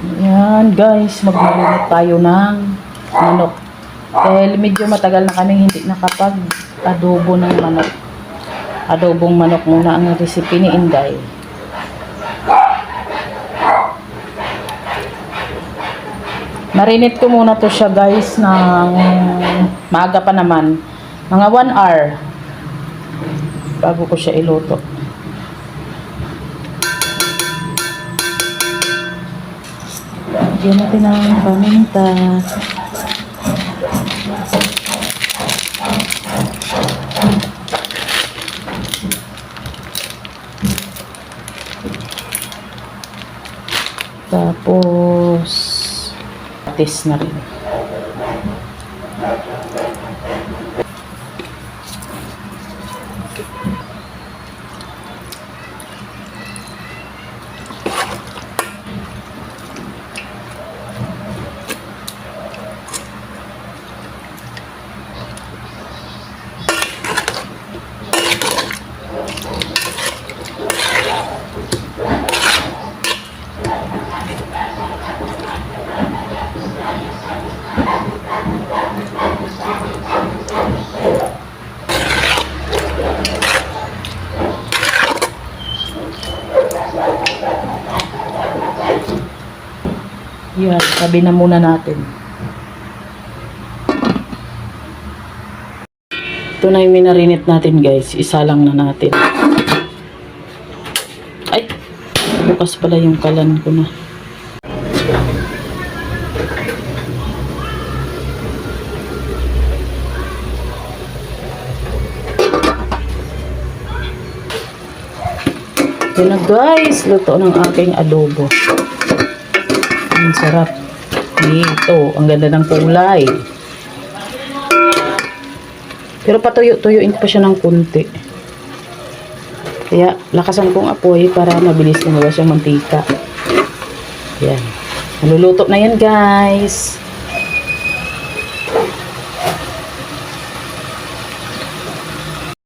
Yan guys, magmarinate tayo ng manok. Dahil medyo matagal na kami hindi nakapag-adobo ng manok. Adobong manok muna ang recipe ni Inday. Marinate ko muna to siya guys ng maaga pa naman. Mga 1 hour bago ko siya iluto. Lagyan natin ng paminta. Tapos patis na rin. Yan, sabi na muna natin. Ito na yung minarinate natin guys. Isa lang na natin. Ay! Bukas pala yung kalan ko na. Yan na guys. Luto ng aking adobo. Ang sarap. Ito, ang ganda ng kulay. Pero patuyo-tuyuin ko pa siya ng kunti. Kaya lakasan kong apoy para mabilis lumabas yung mantika. Yan. Naluluto na yan guys.